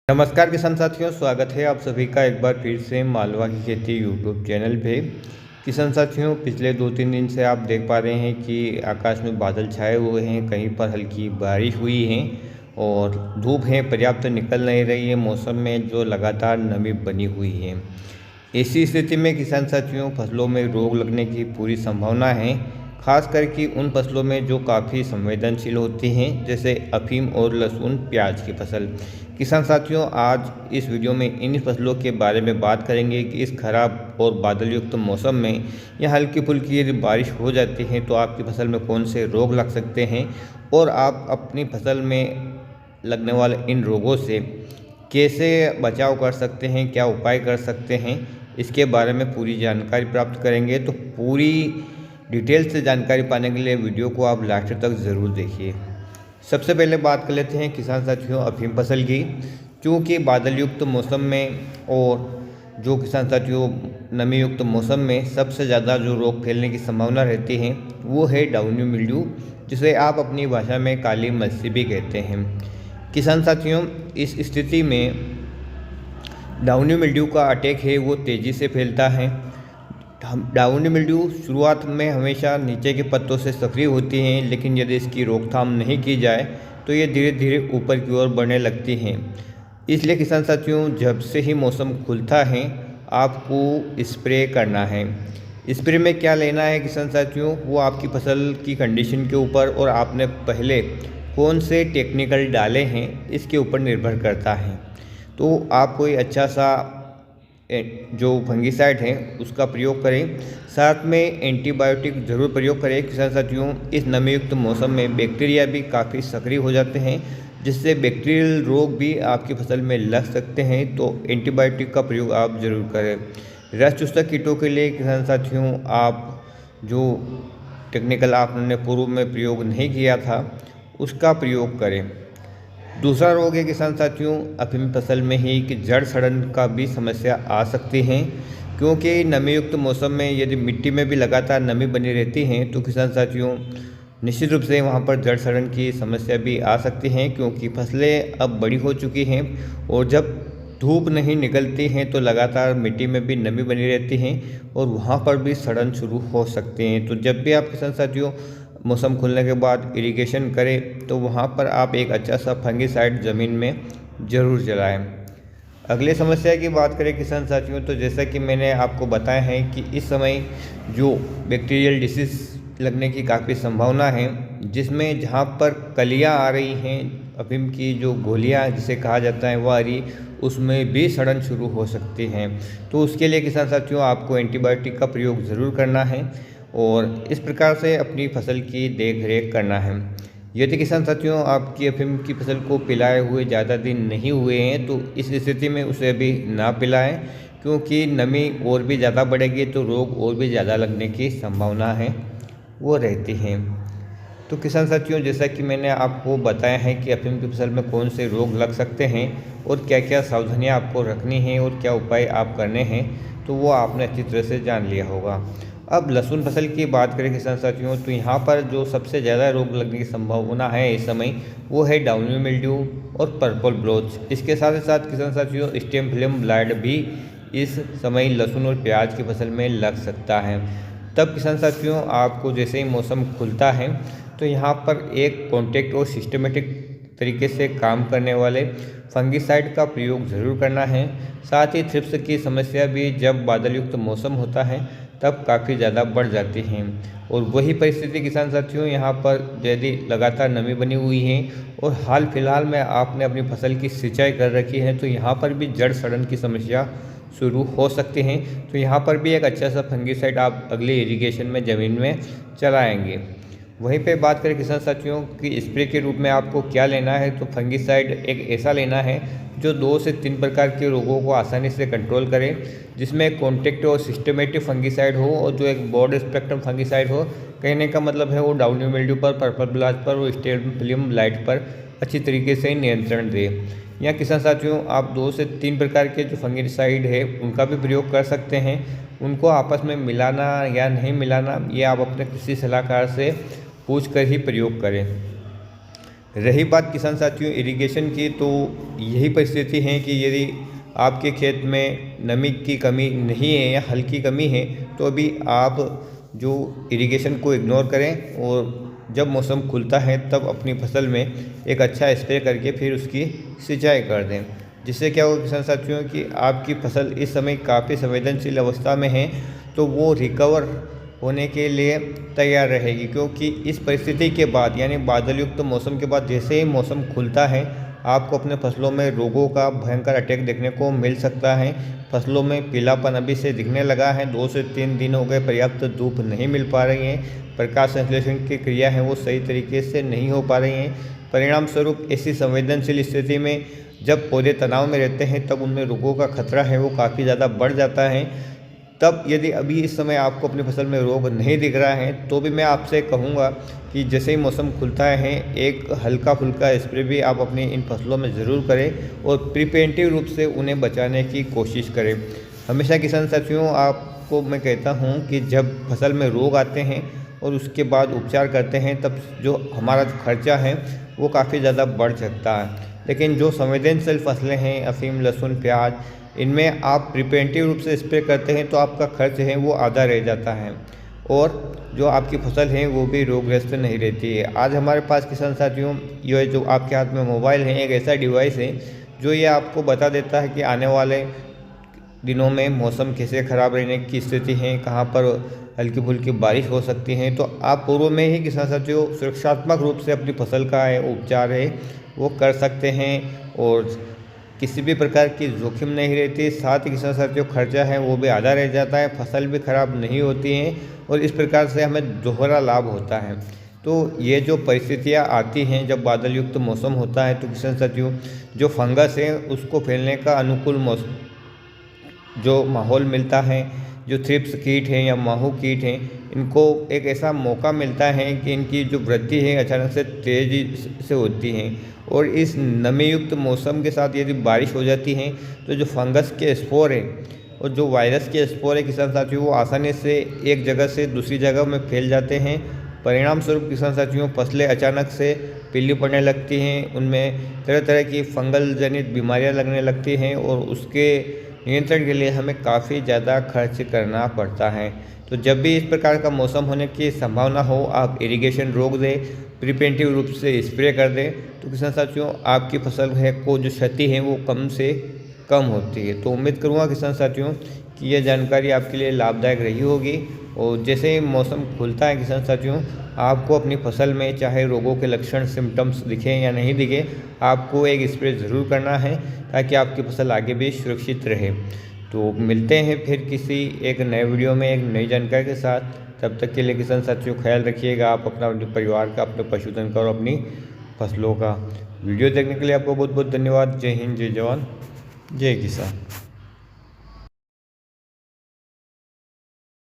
नमस्कार किसान साथियों, स्वागत है आप सभी का एक बार फिर से मालवा की खेती यूट्यूब चैनल पे। किसान साथियों, पिछले 2-3 दिन से आप देख पा रहे हैं कि आकाश में बादल छाए हुए हैं, कहीं पर हल्की बारिश हुई है और धूप है पर्याप्त निकल नहीं रही है। मौसम में जो लगातार नमी बनी हुई है, ऐसी स्थिति में किसान साथियों फसलों में रोग लगने की पूरी संभावना है। खास करके उन फसलों में जो काफ़ी संवेदनशील होती हैं, जैसे अफीम और लहसुन प्याज की फसल। किसान साथियों, आज इस वीडियो में इन फसलों के बारे में बात करेंगे कि इस खराब और बादल युक्त मौसम में या हल्की फुल्की यदि बारिश हो जाती है तो आपकी फसल में कौन से रोग लग सकते हैं और आप अपनी फसल में लगने वाले इन रोगों से कैसे बचाव कर सकते हैं, क्या उपाय कर सकते हैं, इसके बारे में पूरी जानकारी प्राप्त करेंगे। तो पूरी डिटेल से जानकारी पाने के लिए वीडियो को आप लास्ट तक ज़रूर देखिए। सबसे पहले बात कर लेते हैं किसान साथियों अफीम फसल की। क्योंकि बादल युक्त मौसम में और जो किसान साथियों नमी युक्त मौसम में सबसे ज़्यादा जो रोग फैलने की संभावना रहती है वो है डाउनी मिल्ड्यू, जिसे आप अपनी भाषा में काली मस्सी भी कहते हैं। किसान साथियों, इस स्थिति में डाउनी मिल्ड्यू का अटैक है वो तेज़ी से फैलता है। डाउनी मिल्ड्यू शुरुआत में हमेशा नीचे के पत्तों से सक्रिय होती हैं, लेकिन यदि इसकी रोकथाम नहीं की जाए तो ये धीरे धीरे ऊपर की ओर बढ़ने लगती हैं। इसलिए किसान साथियों, जब से ही मौसम खुलता है आपको स्प्रे करना है। स्प्रे में क्या लेना है किसान साथियों, वो आपकी फसल की कंडीशन के ऊपर और आपने पहले कौन से टेक्निकल डाले हैं इसके ऊपर निर्भर करता है। तो आप कोई अच्छा सा जो फंगिसाइड है उसका प्रयोग करें, साथ में एंटीबायोटिक ज़रूर प्रयोग करें। किसान साथियों, इस नमीयुक्त मौसम में बैक्टीरिया भी काफ़ी सक्रिय हो जाते हैं, जिससे बैक्टीरियल रोग भी आपकी फसल में लग सकते हैं। तो एंटीबायोटिक का प्रयोग आप ज़रूर करें। रस चूसक कीटों के लिए किसान साथियों आप जो टेक्निकल आपने पूर्व में प्रयोग नहीं किया था उसका प्रयोग करें। दूसरा रोग है किसान साथियों अफीम फसल में ही कि जड़ सड़न का भी समस्या आ सकती है। क्योंकि नमी युक्त मौसम में यदि मिट्टी में भी लगातार नमी बनी रहती है तो किसान साथियों निश्चित रूप से वहाँ पर जड़ सड़न की समस्या भी आ सकती है। क्योंकि फसलें अब बड़ी हो चुकी हैं और जब धूप नहीं निकलती हैं तो लगातार मिट्टी में भी नमी बनी रहती है और वहाँ पर भी सड़न शुरू हो सकते हैं। तो जब भी आप किसान साथियों मौसम खुलने के बाद इरिगेशन करें तो वहाँ पर आप एक अच्छा सा फंगिसाइड ज़मीन में ज़रूर जलाएं। अगली समस्या की बात करें किसान साथियों, तो जैसा कि मैंने आपको बताया है कि इस समय जो बैक्टीरियल डिसीज़ लगने की काफ़ी संभावना है, जिसमें जहाँ पर कलियाँ आ रही हैं अफीम की जो गोलियाँ जिसे कहा जाता है वह आ रही, उसमें भी सड़न शुरू हो सकती हैं। तो उसके लिए किसान साथियों आपको एंटीबायोटिक का प्रयोग ज़रूर करना है और इस प्रकार से अपनी फसल की देख रेख करना है। यदि किसान साथियों आपकी अफीम की फसल को पिलाए हुए ज़्यादा दिन नहीं हुए हैं तो इस स्थिति में उसे अभी ना पिलाएं, क्योंकि नमी और भी ज़्यादा बढ़ेगी तो रोग और भी ज़्यादा लगने की संभावना है वो रहती हैं। तो किसान साथियों, जैसा कि मैंने आपको बताया है कि अफीम की फसल में कौन से रोग लग सकते हैं और क्या क्या सावधानियाँ आपको रखनी हैं और क्या उपाय आप करने हैं, तो वो आपने अच्छी तरह से जान लिया होगा। अब लहसुन फसल की बात करें किसान साथियों, तो यहाँ पर जो सबसे ज़्यादा रोग लगने की संभावना है इस समय वो है डाउनी मिल्ड्यू और पर्पल ब्लोच। इसके साथ ही साथ किसान साथियों स्टेम फ्लेम ब्लाइट भी इस समय लहसुन और प्याज की फसल में लग सकता है। तब किसान साथियों आपको जैसे ही मौसम खुलता है तो यहाँ पर एक कॉन्टैक्ट और सिस्टमेटिक तरीके से काम करने वाले फंगिसाइड का प्रयोग ज़रूर करना है। साथ ही थ्रिप्स की समस्या भी जब बादल युक्त मौसम होता है तब काफ़ी ज़्यादा बढ़ जाती हैं। और वही परिस्थिति किसान साथियों यहाँ पर यदि लगातार नमी बनी हुई है और हाल फिलहाल में आपने अपनी फसल की सिंचाई कर रखी है तो यहाँ पर भी जड़ सड़न की समस्या शुरू हो सकती हैं। तो यहाँ पर भी एक अच्छा सा फंगिसाइड आप अगले इरिगेशन में ज़मीन में चलाएँगे। वहीं पे बात करें किसान साथियों कि स्प्रे के रूप में आपको क्या लेना है, तो फंगिसाइड एक ऐसा लेना है जो 2 से 3 प्रकार के रोगों को आसानी से कंट्रोल करे, जिसमें कॉन्टैक्ट और सिस्टमेटिक फंगिसाइड हो और जो एक ब्रॉड स्पेक्ट्रम फंगिसाइड हो। कहने का मतलब है वो डाउनी मिल्ड्यू पर, पर्पल ब्लास्ट पर और स्टेम फ्लेम ब्लाइट पर अच्छी तरीके से नियंत्रण दे। या किसान साथियों आप 2 से 3 प्रकार के जो फंगिसाइड है उनका भी प्रयोग कर सकते हैं। उनको आपस में मिलाना या नहीं मिलाना ये आप अपने कृषि सलाहकार से पूछ कर ही प्रयोग करें। रही बात किसान साथियों इरिगेशन की, तो यही परिस्थिति है कि यदि आपके खेत में नमी की कमी नहीं है या हल्की कमी है तो अभी आप जो इरिगेशन को इग्नोर करें और जब मौसम खुलता है तब अपनी फसल में एक अच्छा स्प्रे करके फिर उसकी सिंचाई कर दें। जिससे क्या होगा किसान साथियों कि आपकी फसल इस समय काफ़ी संवेदनशील अवस्था में है, तो वो रिकवर होने के लिए तैयार रहेगी। क्योंकि इस परिस्थिति के बाद यानी बादल युक्त मौसम के बाद जैसे ही मौसम खुलता है आपको अपने फसलों में रोगों का भयंकर अटैक देखने को मिल सकता है। फसलों में पीलापन अभी से दिखने लगा है, 2 से 3 दिन हो गए, पर्याप्त धूप नहीं मिल पा रही है, प्रकाश संश्लेषण की क्रिया है वो सही तरीके से नहीं हो पा रही हैं। परिणाम स्वरूप ऐसी संवेदनशील स्थिति में जब पौधे तनाव में रहते हैं तब उनमें रोगों का खतरा है वो काफ़ी ज़्यादा बढ़ जाता है। तब यदि अभी इस समय आपको अपनी फसल में रोग नहीं दिख रहा है तो भी मैं आपसे कहूँगा कि जैसे ही मौसम खुलता है एक हल्का फुल्का स्प्रे भी आप अपनी इन फसलों में ज़रूर करें और प्रिवेंटिव रूप से उन्हें बचाने की कोशिश करें। हमेशा किसान साथियों आपको मैं कहता हूँ कि जब फसल में रोग आते हैं और उसके बाद उपचार करते हैं तब जो हमारा खर्चा है वो काफ़ी ज़्यादा बढ़ सकता है। लेकिन जो संवेदनशील फसलें हैं अफीम, लहसुन, प्याज, इनमें आप प्रिवेंटिव रूप से स्प्रे करते हैं तो आपका खर्च है वो आधा रह जाता है और जो आपकी फसल है वो भी रोगग्रस्त नहीं रहती है। आज हमारे पास किसान साथियों ये जो आपके हाथ में मोबाइल है एक ऐसा डिवाइस है जो ये आपको बता देता है कि आने वाले दिनों में मौसम कैसे ख़राब रहने की स्थिति है, कहाँ पर हल्की फुल्की बारिश हो सकती है। तो आप पूर्व में ही किसान साथियों सुरक्षात्मक रूप से अपनी फसल का है उपचार है वो कर सकते हैं और किसी भी प्रकार की जोखिम नहीं रहती। साथ ही किसान साथियों खर्चा है वो भी आधा रह जाता है, फसल भी खराब नहीं होती हैं और इस प्रकार से हमें दोहरा लाभ होता है। तो ये जो परिस्थितियाँ आती हैं जब बादल युक्त मौसम होता है तो किसान साथियों जो फंगस है उसको फैलने का अनुकूल जो माहौल मिलता है, जो थ्रिप्स कीट हैं या माहू कीट हैं, इनको एक ऐसा मौका मिलता है कि इनकी जो वृद्धि है अचानक से तेज़ी से होती है। और इस नमी युक्त मौसम के साथ यदि बारिश हो जाती है तो जो फंगस के स्पोर हैं और जो वायरस के स्पोर है किसान साथियों वो आसानी से एक जगह से दूसरी जगह में फैल जाते हैं। परिणाम स्वरूप किसान साथियों फसलें अचानक से पीली पड़ने लगती हैं, उनमें तरह तरह की फंगल जनित बीमारियां लगने लगती हैं और उसके नियंत्रण के लिए हमें काफ़ी ज़्यादा खर्च करना पड़ता है। तो जब भी इस प्रकार का मौसम होने की संभावना हो आप इरिगेशन रोक दें, प्रिवेंटिव रूप से स्प्रे कर दें तो किसान साथियों आपकी फसल है को जो क्षति है वो कम से कम होती है। तो उम्मीद करूँगा किसान साथियों कि यह जानकारी आपके लिए लाभदायक रही होगी। और जैसे ही मौसम खुलता है किसान साथियों आपको अपनी फसल में चाहे रोगों के लक्षण सिम्टम्स दिखें या नहीं दिखें आपको एक स्प्रे ज़रूर करना है ताकि आपकी फसल आगे भी सुरक्षित रहे। तो मिलते हैं फिर किसी एक नए वीडियो में एक नई जानकारी के साथ। तब तक के लिए किसान साथियों ख्याल रखिएगा आप अपना, अपने परिवार का, अपने पशुधन का और अपनी फसलों का। वीडियो देखने के लिए आपको बहुत बहुत धन्यवाद। जय हिंद, जय जवान, जय किसान।